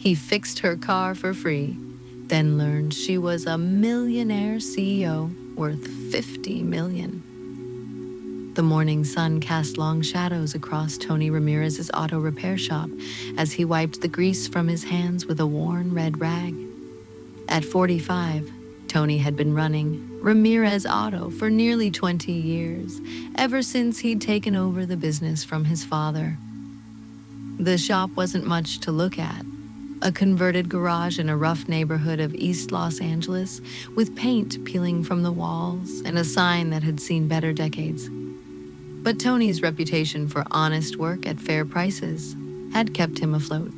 He fixed her car for free, then learned she was a millionaire CEO worth 50 million. The morning sun cast long shadows across Tony Ramirez's auto repair shop as he wiped the grease from his hands with a worn red rag. At 45, Tony had been running Ramirez Auto for nearly 20 years, ever since he'd taken over the business from his father. The shop wasn't much to look at. A converted garage in a rough neighborhood of East Los Angeles with paint peeling from the walls and a sign that had seen better decades. But Tony's reputation for honest work at fair prices had kept him afloat,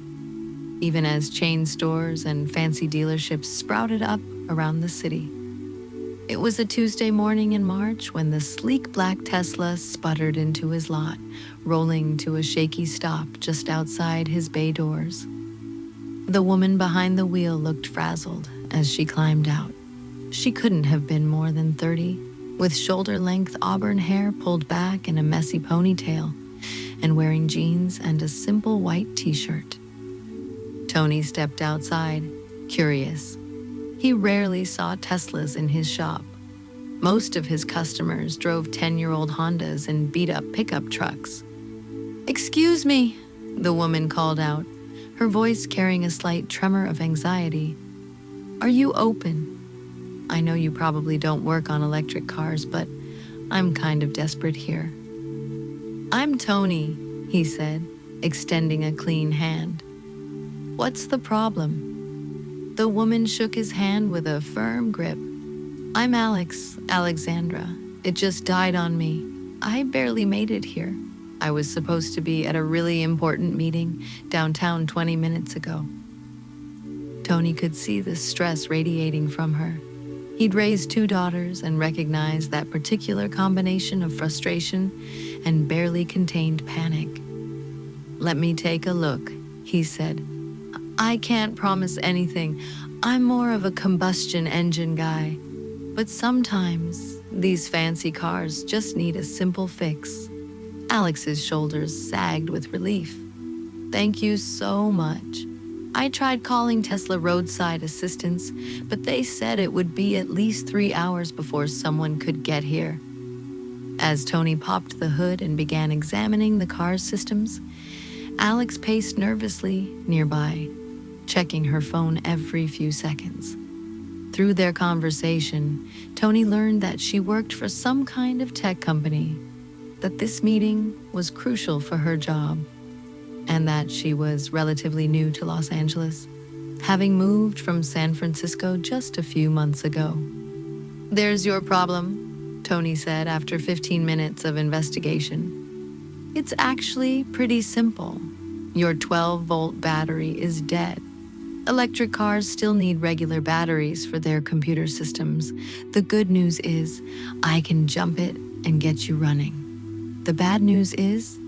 even as chain stores and fancy dealerships sprouted up around the city. It was a Tuesday morning in March when the sleek black Tesla sputtered into his lot, rolling to a shaky stop just outside his bay doors. The woman behind the wheel looked frazzled as she climbed out. She couldn't have been more than 30, with shoulder-length auburn hair pulled back in a messy ponytail, and wearing jeans and a simple white t-shirt. Tony stepped outside, curious. He rarely saw Teslas in his shop. Most of his customers drove 10-year-old Hondas and beat-up pickup trucks. "Excuse me," the woman called out, her voice carrying a slight tremor of anxiety. "Are you open? I know you probably don't work on electric cars, but I'm kind of desperate here." "I'm Tony," he said, extending a clean hand. "What's the problem?" The woman shook his hand with a firm grip. "I'm Alexandra. It just died on me. I barely made it here. I was supposed to be at a really important meeting downtown 20 minutes ago." Tony could see the stress radiating from her. He'd raised 2 daughters and recognized that particular combination of frustration and barely contained panic. "Let me take a look," he said. "I can't promise anything. I'm more of a combustion engine guy. But sometimes these fancy cars just need a simple fix." Alex's shoulders sagged with relief. "Thank you so much. I tried calling Tesla roadside assistance, but they said it would be at least 3 hours before someone could get here." As Tony popped the hood and began examining the car's systems, Alex paced nervously nearby, checking her phone every few seconds. Through their conversation, Tony learned that she worked for some kind of tech company, that this meeting was crucial for her job, and that she was relatively new to Los Angeles, having moved from San Francisco just a few months ago. "There's your problem," Tony said after 15 minutes of investigation. "It's actually pretty simple. Your 12-volt battery is dead. Electric cars still need regular batteries for their computer systems. The good news is I can jump it and get you running. The bad news is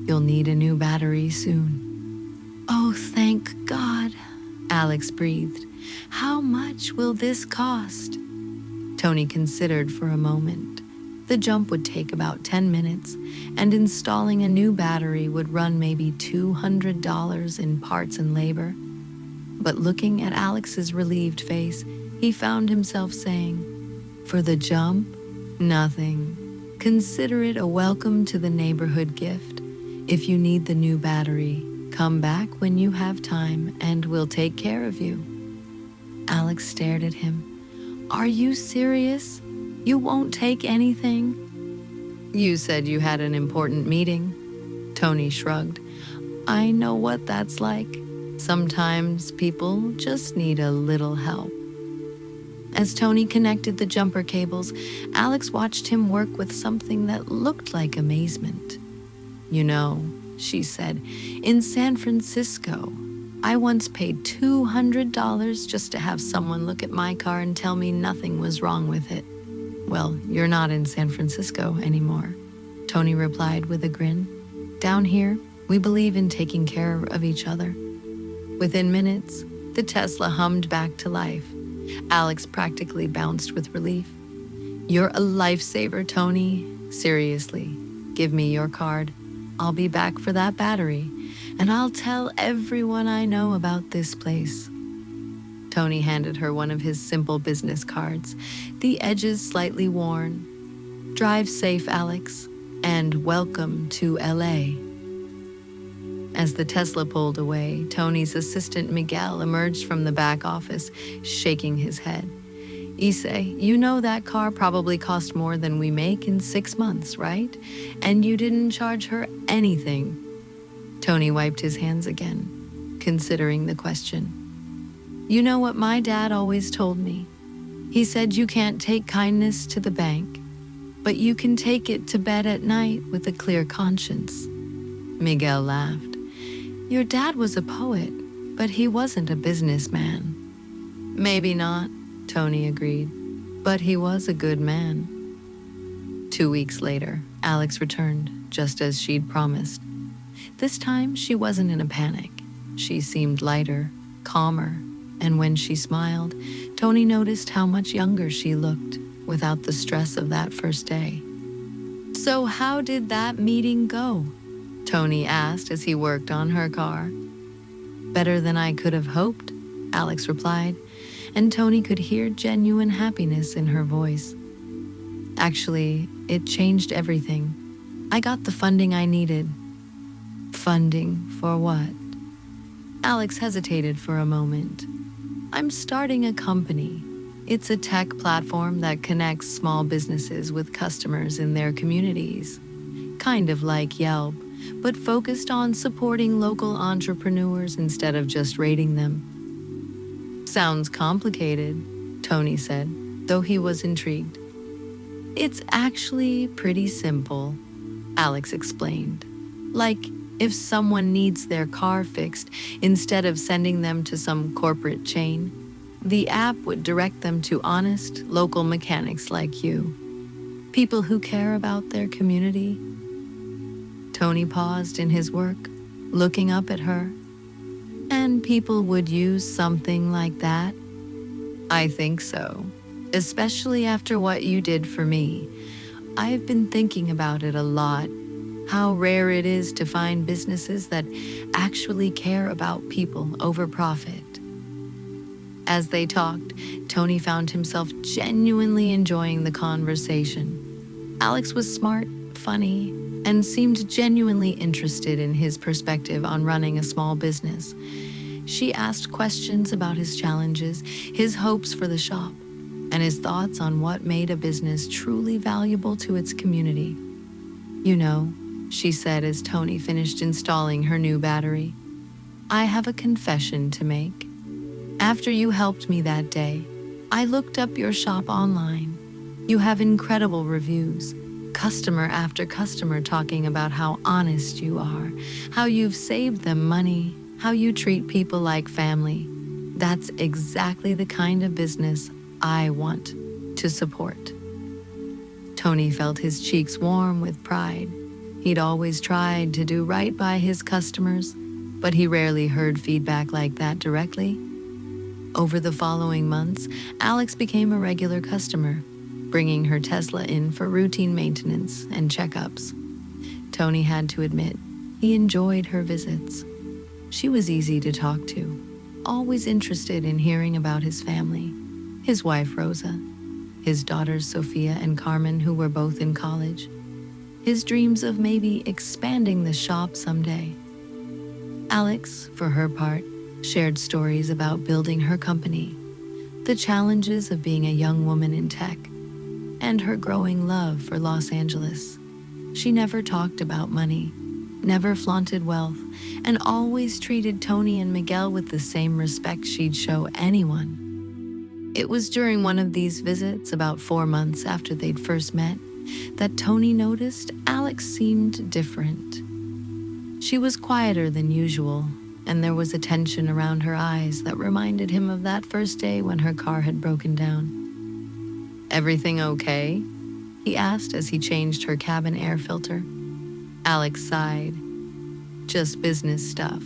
you'll need a new battery soon." "Oh, thank God," Alex breathed. "How much will this cost?" Tony considered for a moment. The jump would take about 10 minutes, and installing a new battery would run maybe $200 in parts and labor. But looking at Alex's relieved face, he found himself saying, "For the jump, nothing. Consider it a welcome to the neighborhood gift. If you need the new battery, come back when you have time and we'll take care of you." Alex stared at him. "Are you serious? You won't take anything?" "You said you had an important meeting." Tony shrugged. "I know what that's like. Sometimes people just need a little help." As Tony connected the jumper cables, Alex watched him work with something that looked like amazement. "You know," she said, "in San Francisco, I once paid $200 just to have someone look at my car and tell me nothing was wrong with it." "Well, you're not in San Francisco anymore," Tony replied with a grin. "Down here, we believe in taking care of each other." Within minutes, the Tesla hummed back to life. Alex practically bounced with relief. "You're a lifesaver, Tony. Seriously, give me your card. I'll be back for that battery. and I'll tell everyone I know about this place." Tony handed her one of his simple business cards, the edges slightly worn. "Drive safe, Alex, and welcome to LA." As the Tesla pulled away, Tony's assistant Miguel emerged from the back office, shaking his head. "Issei, you know that car probably cost more than we make in 6 months, right? And you didn't charge her anything." Tony wiped his hands again, considering the question. "You know what my dad always told me? He said you can't take kindness to the bank, but you can take it to bed at night with a clear conscience." Miguel laughed. "Your dad was a poet, but he wasn't a businessman." "Maybe not," Tony agreed, "but he was a good man." 2 weeks later, Alex returned, just as she'd promised. This time, she wasn't in a panic. She seemed lighter, calmer, and when she smiled, Tony noticed how much younger she looked, without the stress of that first day. "So how did that meeting go?" Tony asked as he worked on her car. "Better than I could have hoped," Alex replied, and Tony could hear genuine happiness in her voice. "Actually, it changed everything. I got the funding I needed." "Funding for what?" Alex hesitated for a moment. "I'm starting a company. It's a tech platform that connects small businesses with customers in their communities. Kind of like Yelp, but focused on supporting local entrepreneurs instead of just rating them." "Sounds complicated," Tony said, though he was intrigued. "It's actually pretty simple," Alex explained. "Like, if someone needs their car fixed, instead of sending them to some corporate chain, the app would direct them to honest, local mechanics like you. People who care about their community." Tony paused in his work, looking up at her. "And people would use something like that?" "I think so, especially after what you did for me. I've been thinking about it a lot, how rare it is to find businesses that actually care about people over profit." As they talked, Tony found himself genuinely enjoying the conversation. Alex was smart, funny, and seemed genuinely interested in his perspective on running a small business. She asked questions about his challenges, his hopes for the shop, and his thoughts on what made a business truly valuable to its community. "You know," she said as Tony finished installing her new battery, "I have a confession to make. After you helped me that day, I looked up your shop online. You have incredible reviews, customer after customer talking about how honest you are, how you've saved them money, how you treat people like family. That's exactly the kind of business I want to support." Tony felt his cheeks warm with pride. He'd always tried to do right by his customers, but he rarely heard feedback like that directly. Over the following months, Alex became a regular customer, bringing her Tesla in for routine maintenance and checkups. Tony had to admit, he enjoyed her visits. She was easy to talk to, always interested in hearing about his family, his wife Rosa, his daughters Sophia and Carmen, who were both in college, his dreams of maybe expanding the shop someday. Alex, for her part, shared stories about building her company, the challenges of being a young woman in tech, and her growing love for Los Angeles. She never talked about money, never flaunted wealth, and always treated Tony and Miguel with the same respect she'd show anyone. It was during one of these visits, about 4 months after they'd first met, that Tony noticed Alex seemed different. She was quieter than usual, and there was a tension around her eyes that reminded him of that first day when her car had broken down. "Everything okay?" he asked as he changed her cabin air filter. Alex sighed. "Just business stuff.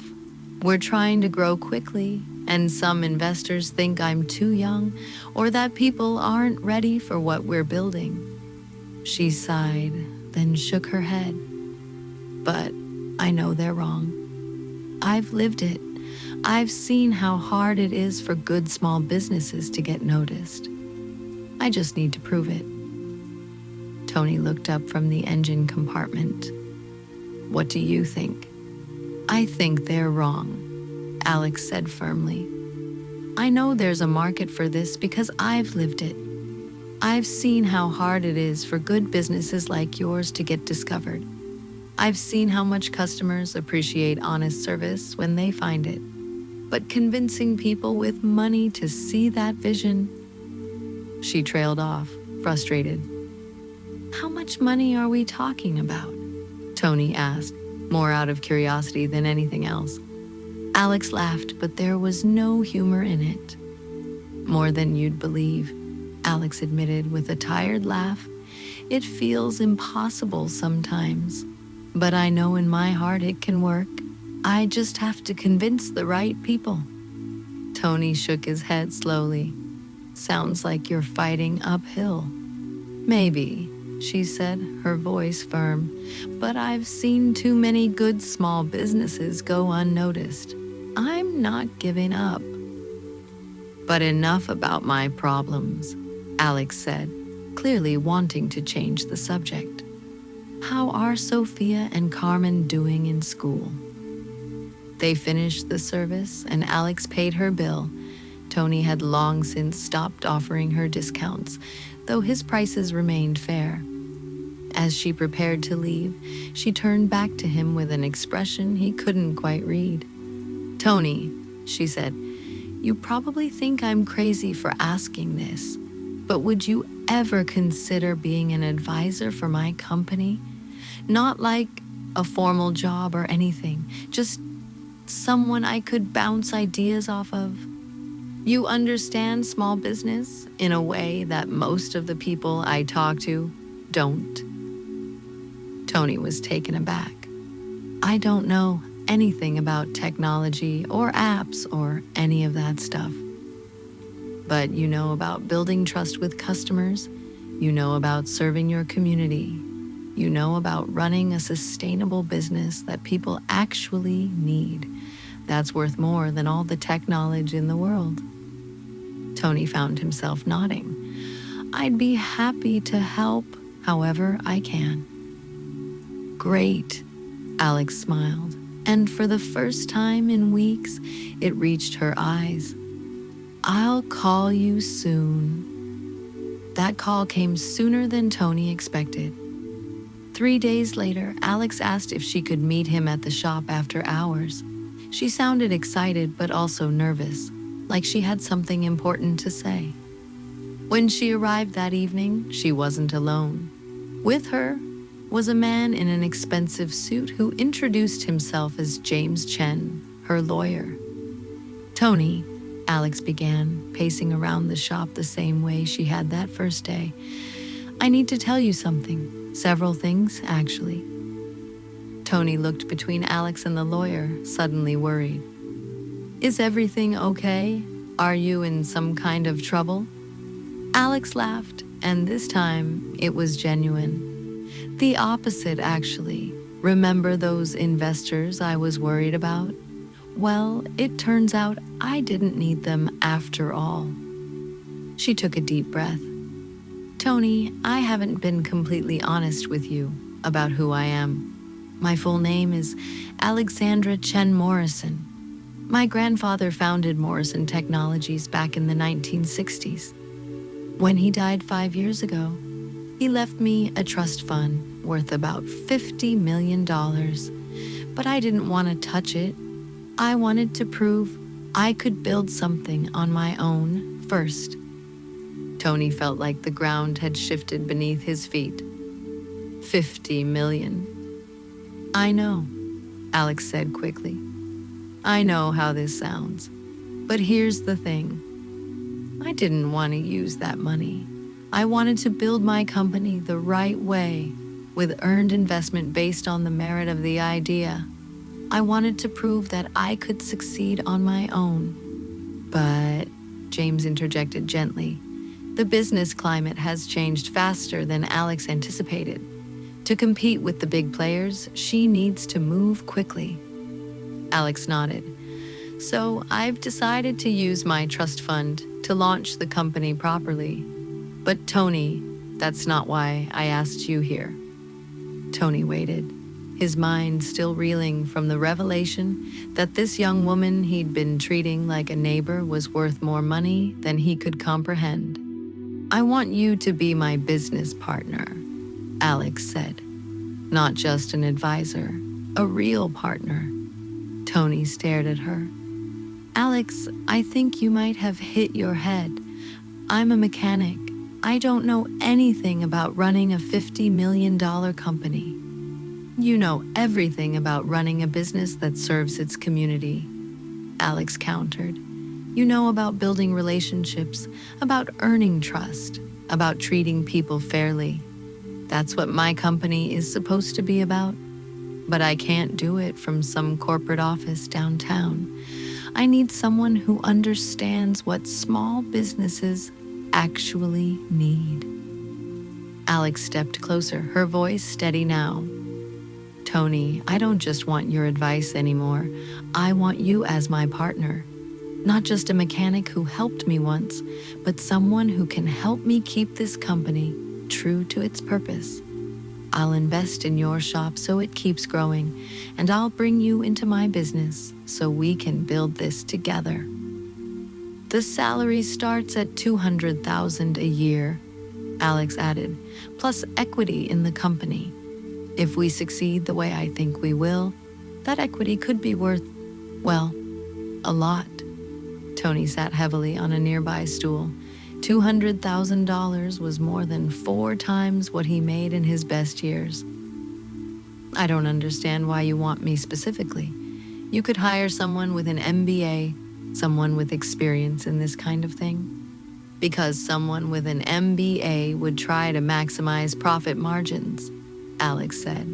We're trying to grow quickly, and some investors think I'm too young or that people aren't ready for what we're building." She sighed, then shook her head. "But I know they're wrong. I've lived it. I've seen how hard it is for good small businesses to get noticed. I just need to prove it. Tony looked up from the engine compartment. What do you think? I think they're wrong, Alex said firmly. I know there's a market for this because I've lived it. I've seen how hard it is for good businesses like yours to get discovered. I've seen how much customers appreciate honest service when they find it. But convincing people with money to see that vision. She trailed off, frustrated. How much money are we talking about? Tony asked, more out of curiosity than anything else. Alex laughed, but there was no humor in it. More than you'd believe, Alex admitted with a tired laugh. It feels impossible sometimes, but I know in my heart it can work. I just have to convince the right people. Tony shook his head slowly. Sounds like you're fighting uphill. Maybe, she said, her voice firm, but I've seen too many good small businesses go unnoticed. I'm not giving up. But enough about my problems, Alex said, clearly wanting to change the subject. How are Sophia and Carmen doing in school? They finished the service and Alex paid her bill. Tony had long since stopped offering her discounts, though his prices remained fair. As she prepared to leave, she turned back to him with an expression he couldn't quite read. Tony, she said, you probably think I'm crazy for asking this, but would you ever consider being an advisor for my company? Not like a formal job or anything, just someone I could bounce ideas off of. You understand small business in a way that most of the people I talk to don't. Tony was taken aback. I don't know anything about technology or apps or any of that stuff. But you know about building trust with customers, you know about serving your community, you know about running a sustainable business that people actually need. That's worth more than all the tech knowledge in the world. Tony found himself nodding. I'd be happy to help however I can. Great, Alex smiled, and for the first time in weeks, it reached her eyes. I'll call you soon. That call came sooner than Tony expected. 3 days later, Alex asked if she could meet him at the shop after hours. She sounded excited but also nervous, like she had something important to say. When she arrived that evening, she wasn't alone. With her was a man in an expensive suit who introduced himself as James Chen, her lawyer. Tony, Alex began, pacing around the shop the same way she had that first day. I need to tell you something. Several things, actually. Tony looked between Alex and the lawyer, suddenly worried. Is everything okay? Are you in some kind of trouble? Alex laughed, and this time it was genuine. The opposite, actually. Remember those investors I was worried about? Well, it turns out I didn't need them after all. She took a deep breath. Tony, I haven't been completely honest with you about who I am. My full name is Alexandra Chen Morrison. My grandfather founded Morrison Technologies back in the 1960s. When he died 5 years ago, he left me a trust fund worth about $50 million. But I didn't want to touch it. I wanted to prove I could build something on my own first. Tony felt like the ground had shifted beneath his feet. 50 million. I know, Alex said quickly. I know how this sounds. But here's the thing. I didn't want to use that money. I wanted to build my company the right way, with earned investment based on the merit of the idea. I wanted to prove that I could succeed on my own. But, James interjected gently, the business climate has changed faster than Alex anticipated. To compete with the big players, she needs to move quickly. Alex nodded. So I've decided to use my trust fund to launch the company properly. But Tony, that's not why I asked you here. Tony waited, his mind still reeling from the revelation that this young woman he'd been treating like a neighbor was worth more money than he could comprehend. I want you to be my business partner, Alex said. Not just an advisor, a real partner. Tony stared at her. Alex, I think you might have hit your head. I'm a mechanic. I don't know anything about running a $50 million company. You know everything about running a business that serves its community, Alex countered. You know about building relationships, about earning trust, about treating people fairly. That's what my company is supposed to be about. But I can't do it from some corporate office downtown. I need someone who understands what small businesses actually need. Alex stepped closer, her voice steady now. Tony, I don't just want your advice anymore. I want you as my partner. Not just a mechanic who helped me once, but someone who can help me keep this company true to its purpose. I'll invest in your shop so it keeps growing, and I'll bring you into my business so we can build this together. The salary starts at $200,000 a year, Alex added, plus equity in the company. If we succeed the way I think we will, that equity could be worth, well, a lot. Tony sat heavily on a nearby stool. $200,000 was more than 4 times what he made in his best years. I don't understand why you want me specifically. You could hire someone with an MBA, someone with experience in this kind of thing. Because someone with an MBA would try to maximize profit margins, Alex said.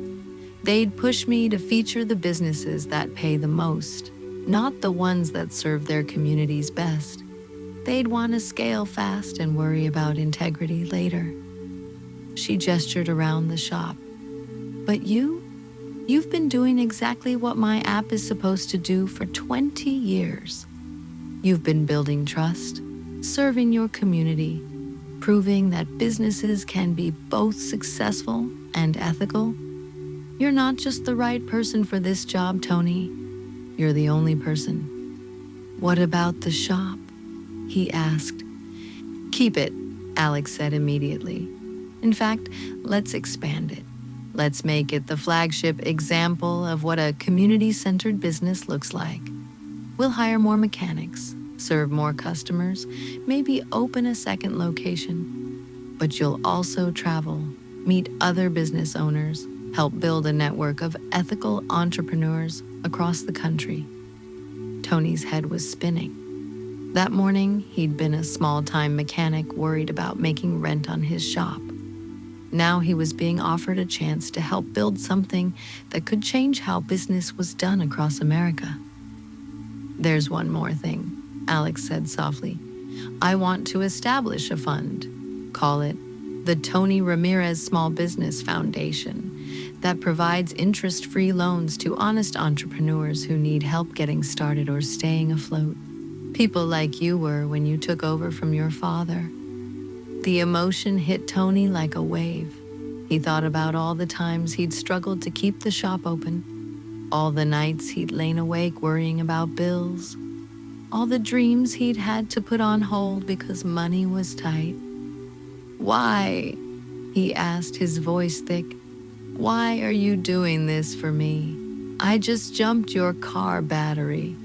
They'd push me to feature the businesses that pay the most, not the ones that serve their communities best. They'd want to scale fast and worry about integrity later. She gestured around the shop. But you've been doing exactly what my app is supposed to do for 20 years. You've been building trust, serving your community, proving that businesses can be both successful and ethical. You're not just the right person for this job, Tony. You're the only person. What about the shop? He asked. Keep it, Alex said immediately. In fact, let's expand it. Let's make it the flagship example of what a community-centered business looks like. We'll hire more mechanics, serve more customers, maybe open a second location. But you'll also travel, meet other business owners, help build a network of ethical entrepreneurs across the country. Tony's head was spinning. That morning, he'd been a small-time mechanic worried about making rent on his shop. Now he was being offered a chance to help build something that could change how business was done across America. There's one more thing, Alex said softly. I want to establish a fund. Call it the Tony Ramirez Small Business Foundation that provides interest-free loans to honest entrepreneurs who need help getting started or staying afloat. People like you were when you took over from your father. The emotion hit Tony like a wave. He thought about all the times he'd struggled to keep the shop open, all the nights he'd lain awake worrying about bills, all the dreams he'd had to put on hold because money was tight. Why? He asked, his voice thick. Why are you doing this for me? I just jumped your car battery.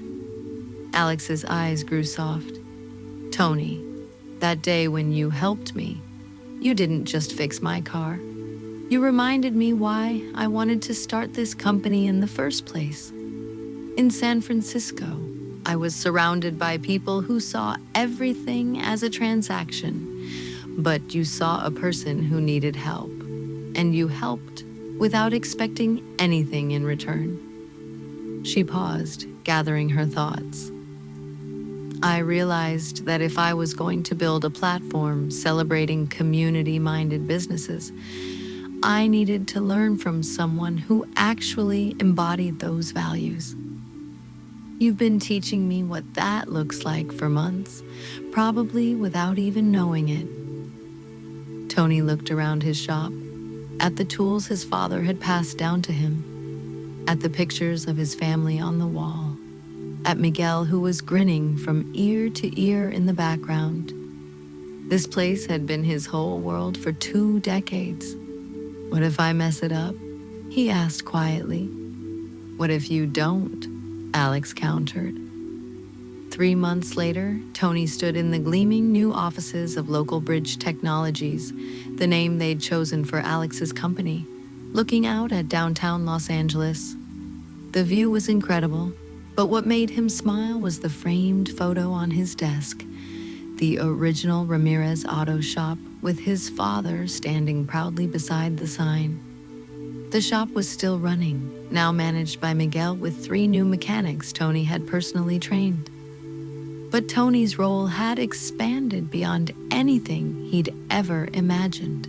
Alex's eyes grew soft. Tony, that day when you helped me, you didn't just fix my car. You reminded me why I wanted to start this company in the first place. In San Francisco, I was surrounded by people who saw everything as a transaction, but you saw a person who needed help, and you helped without expecting anything in return. She paused, gathering her thoughts. I realized that if I was going to build a platform celebrating community-minded businesses, I needed to learn from someone who actually embodied those values. You've been teaching me what that looks like for months, probably without even knowing it. Tony looked around his shop, at the tools his father had passed down to him, at the pictures of his family on the wall, at Miguel, who was grinning from ear to ear in the background. This place had been his whole world for 2 decades. What if I mess it up? He asked quietly. What if you don't? Alex countered. 3 months later, Tony stood in the gleaming new offices of Local Bridge Technologies, the name they'd chosen for Alex's company, looking out at downtown Los Angeles. The view was incredible, but what made him smile was the framed photo on his desk, the original Ramirez auto shop with his father standing proudly beside the sign. The shop was still running, now managed by Miguel with 3 new mechanics Tony had personally trained. But Tony's role had expanded beyond anything he'd ever imagined.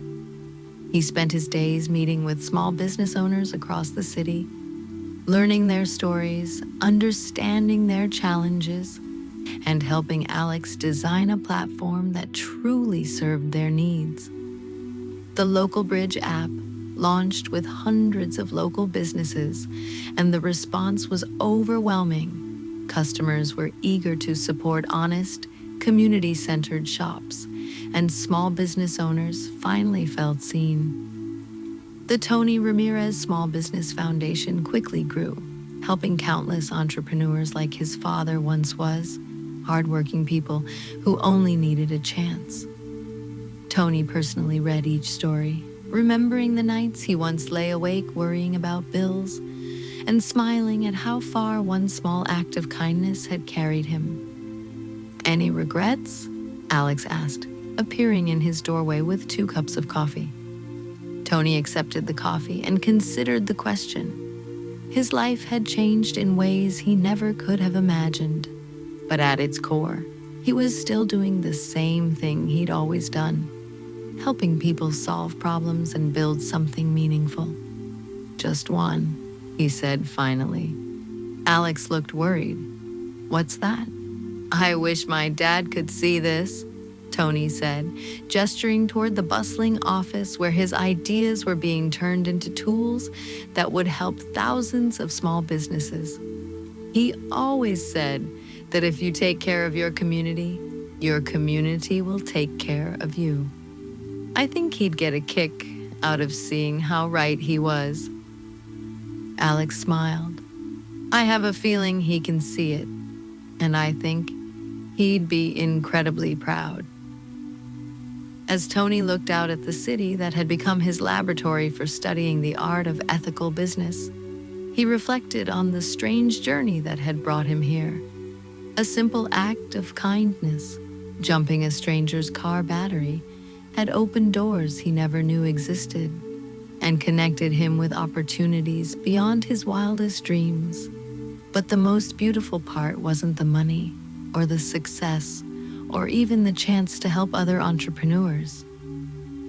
He spent his days meeting with small business owners across the city, learning their stories, understanding their challenges, and helping Alex design a platform that truly served their needs. The Local Bridge app launched with hundreds of local businesses, and the response was overwhelming. Customers were eager to support honest, community-centered shops, and small business owners finally felt seen. The Tony Ramirez Small Business Foundation quickly grew, helping countless entrepreneurs like his father once was, hardworking people who only needed a chance. Tony personally read each story, remembering the nights he once lay awake worrying about bills, and smiling at how far one small act of kindness had carried him. Any regrets? Alex asked, appearing in his doorway with 2 cups of coffee. Tony accepted the coffee and considered the question. His life had changed in ways he never could have imagined, but at its core, he was still doing the same thing he'd always done, helping people solve problems and build something meaningful. Just one, he said finally. Alex looked worried. What's that? I wish my dad could see this, Tony said, gesturing toward the bustling office where his ideas were being turned into tools that would help thousands of small businesses. He always said that if you take care of your community will take care of you. I think he'd get a kick out of seeing how right he was. Alex smiled. I have a feeling he can see it, and I think he'd be incredibly proud. As Tony looked out at the city that had become his laboratory for studying the art of ethical business, he reflected on the strange journey that had brought him here. A simple act of kindness, jumping a stranger's car battery, had opened doors he never knew existed and connected him with opportunities beyond his wildest dreams. But the most beautiful part wasn't the money or the success or even the chance to help other entrepreneurs.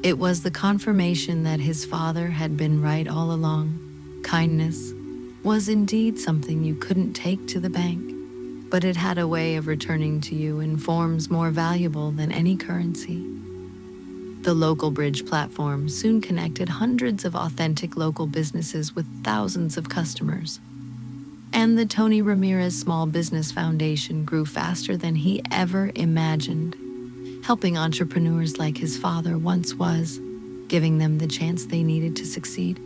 It was the confirmation that his father had been right all along. Kindness was indeed something you couldn't take to the bank, but it had a way of returning to you in forms more valuable than any currency. The Local Bridge platform soon connected hundreds of authentic local businesses with thousands of customers. And the Tony Ramirez Small Business Foundation grew faster than he ever imagined, helping entrepreneurs like his father once was, giving them the chance they needed to succeed.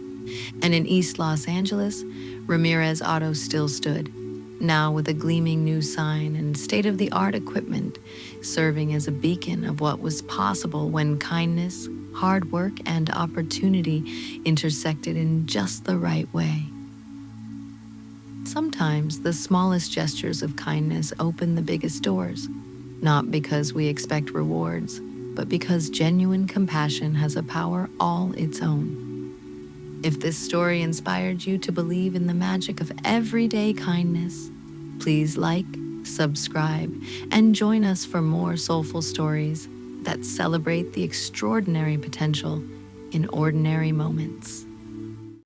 And in East Los Angeles, Ramirez Auto still stood, now with a gleaming new sign and state-of-the-art equipment, serving as a beacon of what was possible when kindness, hard work, and opportunity intersected in just the right way. Sometimes the smallest gestures of kindness open the biggest doors, not because we expect rewards, but because genuine compassion has a power all its own. If this story inspired you to believe in the magic of everyday kindness, please like, subscribe, and join us for more soulful stories that celebrate the extraordinary potential in ordinary moments.